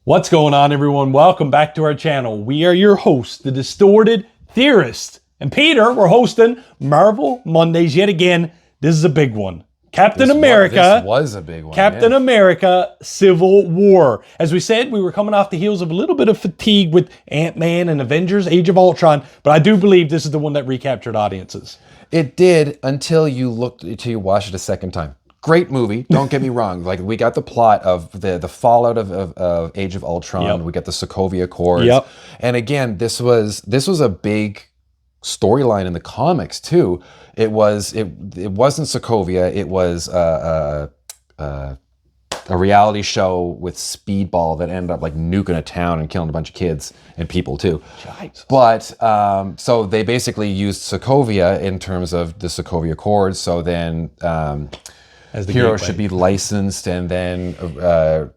What's going on, everyone? Welcome back to our channel. We are your hosts, the Distorted Theorists. And Peter, we're hosting Marvel Mondays yet again. This is a big one. Captain America. This was a big one. Captain America Civil War. As we said, we were coming off the heels of a little bit of fatigue with Ant-Man and Avengers Age of Ultron, but I do believe this is the one that recaptured audiences. It did until you watched it a second time. Great movie, don't get me wrong. Like, we got the plot of the fallout of Age of Ultron. Yep. We got the Sokovia Accords. Yep. And again, this was a big storyline in the comics too. It wasn't Sokovia. It was a reality show with Speedball that ended up like nuking a town and killing a bunch of kids and people too. Jesus. But so they basically used Sokovia in terms of the Sokovia Accords. So then As the heroes gateway. should be licensed, and then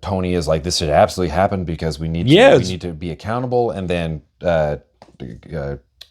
Tony is like, this should absolutely happen because we need to be accountable. And then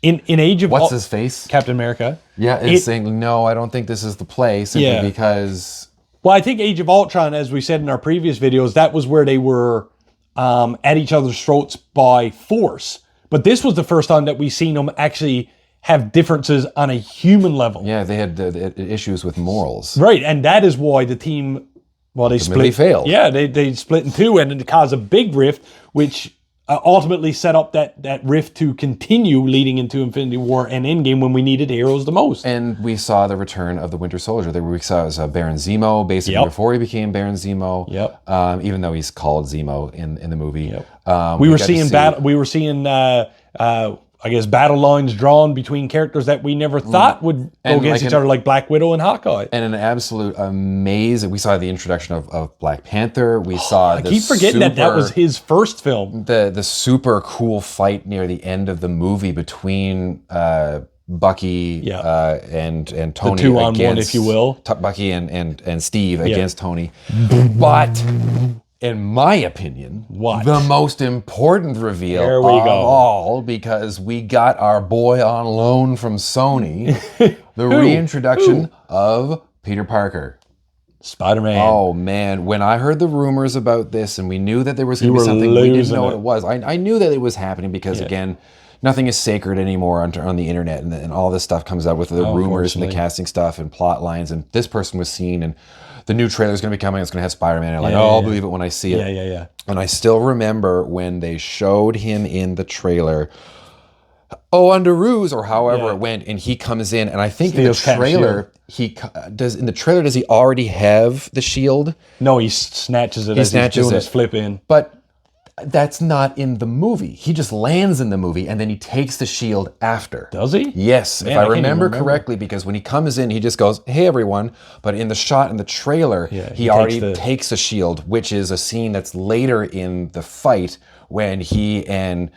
in Age of what's his face? Captain America. Yeah, is saying, no, I don't think this is the play, simply because... Well, I think Age of Ultron, as we said in our previous videos, that was where they were at each other's throats by force. But this was the first time that we seen them actually have differences on a human level. Yeah, they had issues with morals. Right, and that is why the team, well, they split. failed. Yeah, they split in two, and it caused a big rift, which ultimately set up that rift to continue leading into Infinity War and Endgame when we needed heroes the most. And we saw the return of the Winter Soldier. We saw it was Baron Zemo, basically before he became Baron Zemo. Yep. Even though he's called Zemo in the movie. Yep. We were seeing I guess battle lines drawn between characters that we never thought would go against each other, like Black Widow and Hawkeye. And an absolute amazing. We saw the introduction of Black Panther. We saw. I keep forgetting that was his first film. The super cool fight near the end of the movie between Bucky and Tony. The 2-on-1, if you will. Bucky and Steve against Tony. But in my opinion, the most important reveal of all, because we got our boy on loan from Sony, the reintroduction of Peter Parker. Spider-Man. Oh man, when I heard the rumors about this and we knew that there was going to be something, we didn't know what it was. I knew that it was happening because again, nothing is sacred anymore on the internet, and all this stuff comes out with the rumors and the casting stuff and plot lines, and this person was seen, and the new trailer is going to be coming. It's going to have Spider-Man. And I'll believe it when I see it. Yeah. And I still remember when they showed him in the trailer, under ruse or however it went, and he comes in, and I think in the trailer, does he already have the shield? No, he snatches it as he's doing his flip in. But that's not in the movie. He just lands in the movie and then he takes the shield after. Does he? Yes, if I remember correctly, because when he comes in, he just goes, "Hey everyone," but in the shot in the trailer, he already takes the shield, which is a scene that's later in the fight when he and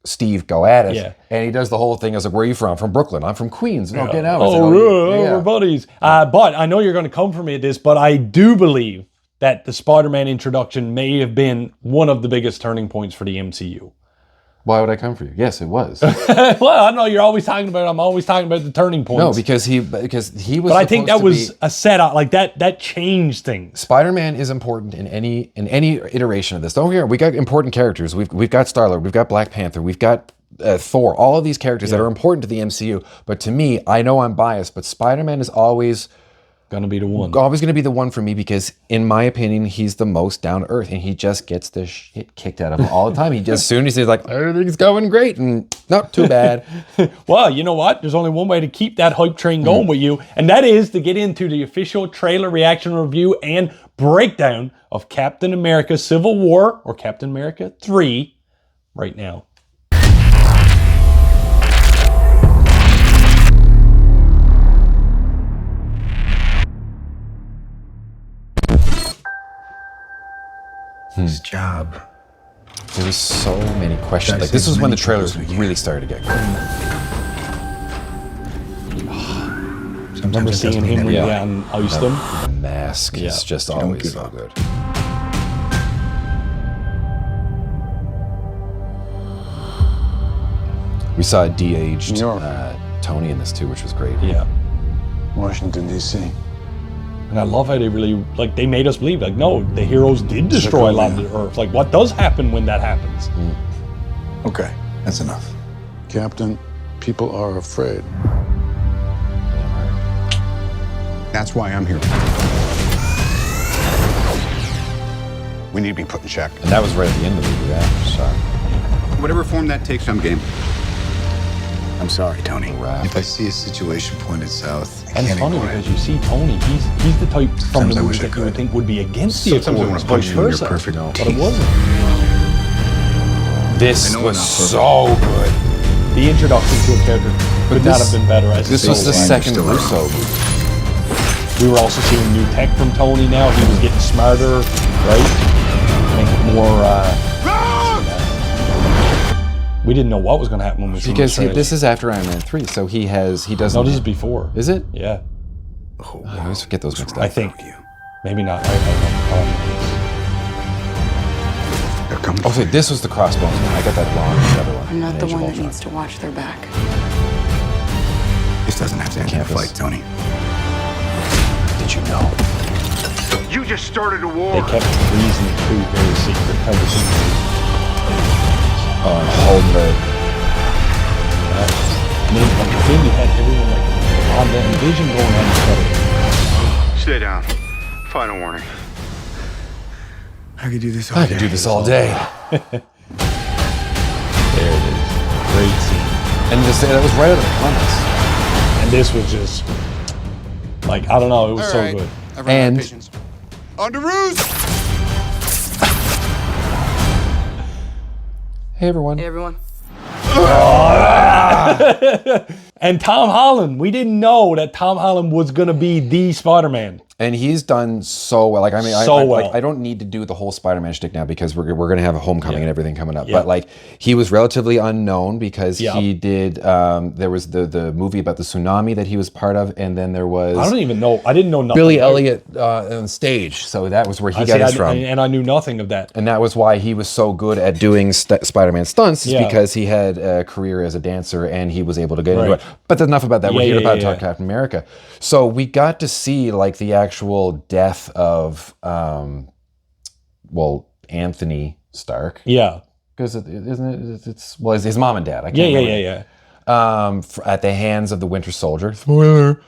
Steve go at it, and he does the whole thing as like, "Where are you from?" "From Brooklyn." "I'm from Queens." "No, get out." We're buddies. But I know you're going to come for me at this, but I do believe that the Spider-Man introduction may have been one of the biggest turning points for the MCU. Why would I come for you? Yes, it was. Well, I know you're always talking about it. I'm always talking about the turning points. No, because he was. But I think that was a setup. Like that changed things. Spider-Man is important in any iteration of this. Don't forget, we got important characters. We've got Star-Lord. We've got Black Panther. We've got Thor. All of these characters that are important to the MCU. But to me, I know I'm biased, but Spider-Man is always going to be the one. Always going to be the one for me because, in my opinion, he's the most down to earth, and he just gets the shit kicked out of him all the time. He just, as soon as he's like, everything's going great, and not too bad. Well, you know what? There's only one way to keep that hype train going with you, and that is to get into the official trailer reaction review and breakdown of Captain America Civil War, or Captain America 3, right now. His job. There was so many questions. Like, this was when the trailers really started to get good. I remember seeing him when he got on Iceland. The mask is just always so good. We saw a de-aged Tony in this too, which was great. Yeah. Washington, D.C. And I love how they really, like, they made us believe, like, no, the heroes did destroy a lot of the Earth. Like, what does happen when that happens? Okay, that's enough. Captain, people are afraid. That's why I'm here. We need to be put in check. And that was right at the end of the movie, that shot. Whatever form that takes, I'm game. I'm sorry, Tony. If I see a situation pointed south, I And it's can't funny ignore because it. you see Tony, he's the type from Sometimes the I movie wish I that you would could. think would be against the Sometimes I Accords, wanna punch vice you in your versa. perfect But teeth. it wasn't. This I know was we're not so good. The introduction to a character could not have been better. As This a was the solo second still Russo movie. We were also seeing new tech from Tony now. He was getting smarter, right? Make it more. We didn't know what was going to happen when we saw Because the this is after Iron Man 3, so he doesn't... No, this is before. Is it? Yeah, I always forget those mixed up. I think. Maybe not. I They're coming. Oh, so this was the Crossbones one. I got that wrong. The other one. I'm not the Age of one that Ultron. needs to watch their back. This doesn't have to end in a Campus. fight, Tony. Did you know? You just started a they war. kept reasoning through very secret conversations. Holding the... And then you had everyone like on the Vision going on each other. Stay down. Final warning. I could do this all I day. could do this all day. There it is. Great scene. And that was right out of the comics. And this was just like, I don't know, it was so good. And On the roost! hey, everyone. Hey, everyone. And Tom Holland, we didn't know that Tom Holland was going to be the Spider-Man. And he's done so well. Like, I mean, So well. I don't need to do the whole Spider-Man shtick now because we're going to have a Homecoming and everything coming up. Yeah. But like, he was relatively unknown because Yeah. he did. There was the movie about the tsunami that he was part of, and then there was I don't even know. I didn't know nothing. Billy about it. Elliot on stage. So that was where he I got see, his from. and I knew nothing of that. And that was why he was so good at doing Spider-Man stunts, is Yeah. because he had a career as a dancer and he was able to get into Right. it. But that's enough about that. We're Yeah, here yeah, to yeah, talk yeah. Captain America. So we got to see like the actual death of, Anthony Stark. Yeah. Because it's his mom and dad. I can't Yeah, remember. yeah. At the hands of the Winter Soldier. Spoiler.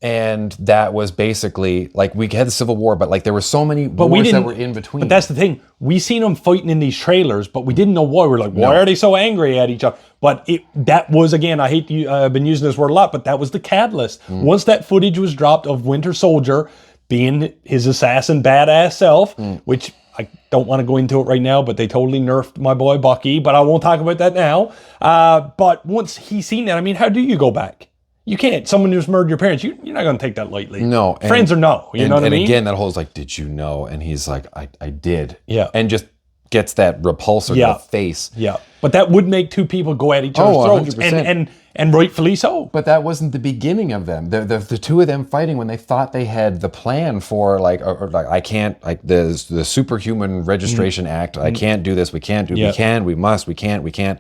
And that was basically like we had the Civil War, but like there were so many wars that were in between. But that's the thing. We seen them fighting in these trailers, but we didn't know why. We're like, why are they so angry at each other? But that was, again, I hate you. I've been using this word a lot, but that was the catalyst. Once that footage was dropped of Winter Soldier being his assassin badass self, which I don't want to go into it right now, but they totally nerfed my boy Bucky, but I won't talk about that now. But once he's seen that, I mean, how do you go back? You can't. Someone who's murdered your parents, you're not going to take that lightly. No. Friends or no. You know what I mean? And again, that whole is like, did you know? And he's like, I did. Yeah. And just gets that repulsor Yeah. to the face. Yeah. But that would make two people go at each other's throats. 100%. And rightfully so. But that wasn't the beginning of them. The two of them fighting when they thought they had the plan for like I can't, like the Superhuman Registration Act. I can't do this. We can't do. Yeah. We can. We must. We can't. We can't.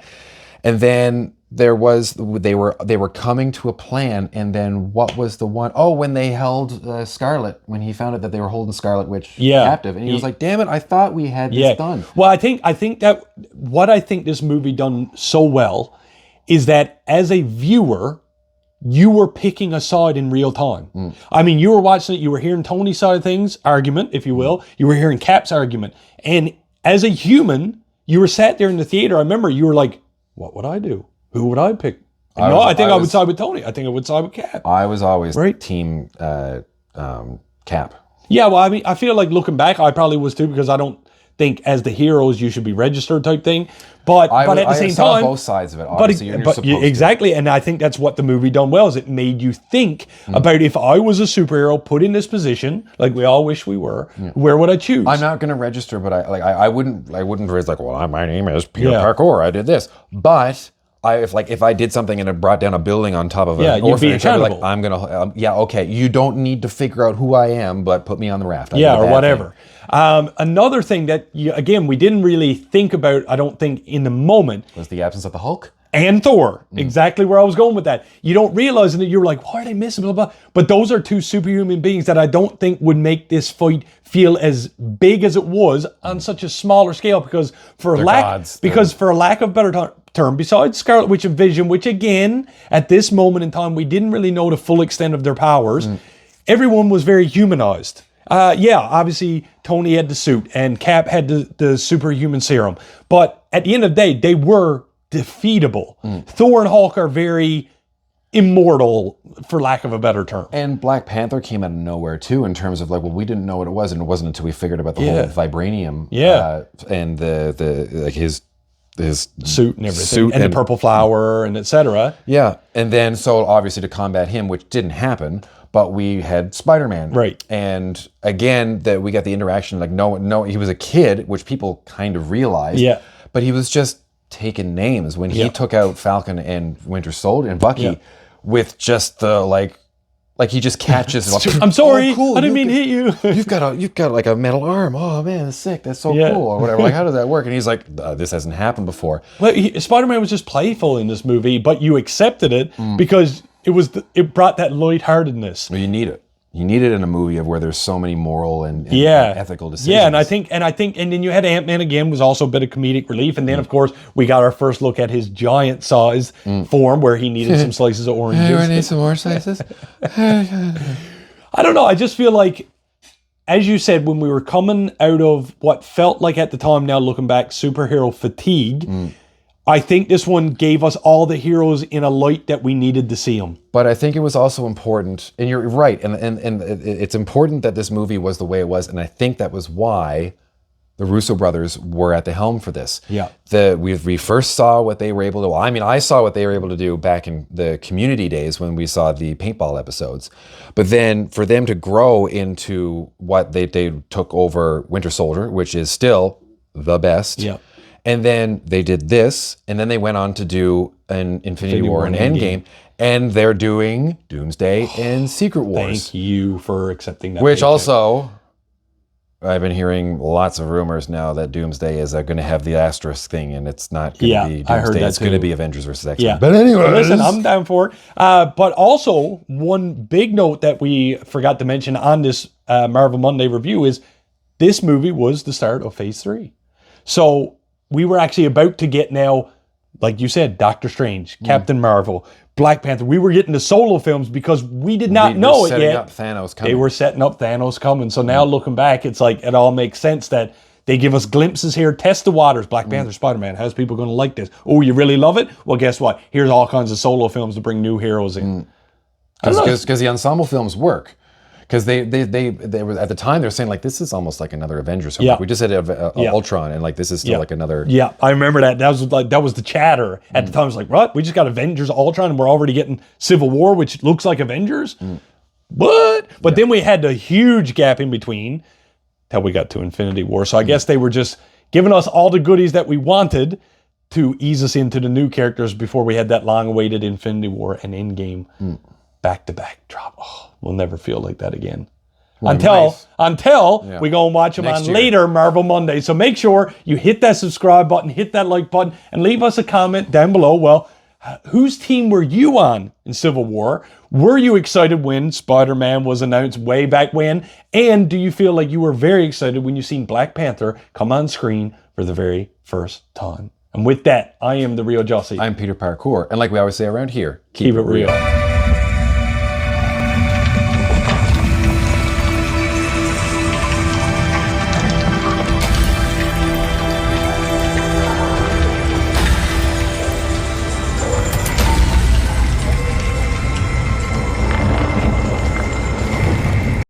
And then they were coming to a plan. And then what was the one? Oh, when they held Scarlet, when he found out that they were holding Scarlet Witch captive, and he was like, "Damn it! I thought we had this done." Well, I think that what I think this movie done so well is that as a viewer, you were picking a side in real time. I mean, you were watching it, you were hearing Tony's side of things, argument, if you will. You were hearing Cap's argument. And as a human, you were sat there in the theater. I remember you were like, what would I do? Who would I pick? I think I would side with Tony. I think I would side with Cap. I was always Right. team Cap. Yeah, well, I mean, I feel like looking back, I probably was too, because I don't think as the heroes you should be registered type thing. But at the same saw time, both sides of it. Obviously, you're supposed to. exactly, and I think that's what the movie done well, is it made you think about, if I was a superhero put in this position, like we all wish we were, where would I choose? I'm not going to register, but I wouldn't raise like, well, my name is Peter Parkour. I did this, but if I did something and it brought down a building on top of an you'd be orphanage, I'd be like, accountable. I'm gonna, okay, you don't need to figure out who I am, but put me on the raft. Or whatever. Another thing that, again, we didn't really think about, I don't think, in the moment, Was the absence of the Hulk? And Thor, exactly where I was going with that. You don't realize it, you're like, why are they missing, blah, blah. But those are two superhuman beings that I don't think would make this fight feel as big as it was on such a smaller scale, because for a lack of a better term, besides Scarlet Witch and Vision, which again, at this moment in time, we didn't really know the full extent of their powers, everyone was very humanized. Obviously, Tony had the suit and Cap had the superhuman serum. But at the end of the day, they were defeatable. Thor and Hulk are very immortal, for lack of a better term. And Black Panther came out of nowhere too, in terms of like, well, we didn't know what it was, and it wasn't until we figured about the whole vibranium, and the like his suit and everything, and the purple flower and etc. Yeah, and then so obviously to combat him, which didn't happen. But we had Spider-Man. Right. And again, that we got the interaction, like, no, he was a kid, which people kind of realized. Yeah. But he was just taking names when he took out Falcon and Winter Soldier and Bucky with just the, like he just catches it. I'm sorry, cool. I didn't mean to hit you. You've got like a metal arm. Oh man, that's sick. That's so cool, or whatever. Like, how does that work? And he's like, this hasn't happened before. Well, Spider-Man was just playful in this movie, but you accepted it because it brought that lightheartedness. Well, you need it. You need it in a movie of where there's so many moral and ethical decisions. Yeah, and I think, and then you had Ant-Man again, was also a bit of comedic relief, and then of course we got our first look at his giant size form where he needed some slices of oranges. I need some orange slices. I don't know. I just feel like, as you said, when we were coming out of what felt like at the time, now looking back, superhero fatigue. I think this one gave us all the heroes in a light that we needed to see them. But I think it was also important, and you're right, and it's important that this movie was the way it was, and I think that was why the Russo brothers were at the helm for this. Yeah. We first saw what they were able to, I saw what they were able to do back in the Community days when we saw the paintball episodes. But then for them to grow into what they took over Winter Soldier, which is still the best. Yeah. And then they did this, and then they went on to do an Infinity War and Endgame, and they're doing Doomsday and Secret Wars. Thank you for accepting that. Which also, I've been hearing lots of rumors now that Doomsday is going to have the asterisk thing, and it's not going to be Doomsday. I heard that it's going to be Avengers versus X-Men. Yeah. But anyway, listen, I'm down for it. But also, one big note that we forgot to mention on this Marvel Monday review is this movie was the start of Phase 3. So we were actually about to get now, like you said, Doctor Strange, Captain Marvel, Black Panther. We were getting the solo films because we did not know it yet. Up Thanos coming. They were setting up Thanos coming. So now looking back, it's like it all makes sense that they give us glimpses here, test the waters. Black Panther, Spider-Man, how's people going to like this? Oh, you really love it? Well, guess what? Here's all kinds of solo films to bring new heroes in. Because the ensemble films work. Because they were at the time they were saying like this is almost like another Avengers film. Yeah. Like, we just had Ultron, and like this is still like another. Yeah, I remember that. That was the chatter at the time. It was like, what? We just got Avengers Ultron, and we're already getting Civil War, which looks like Avengers. What? But then we had the huge gap in between till we got to Infinity War. So I guess they were just giving us all the goodies that we wanted to ease us into the new characters before we had that long-awaited Infinity War and Endgame back-to-back drop. Oh, we'll never feel like that again. Until we go and watch them on later Marvel Monday. So make sure you hit that subscribe button, hit that like button, and leave us a comment down below. Well, whose team were you on in Civil War? Were you excited when Spider-Man was announced way back when? And do you feel like you were very excited when you seen Black Panther come on screen for the very first time? And with that, I am the real Jussy. I'm Peter Parkour. And like we always say around here, keep it real.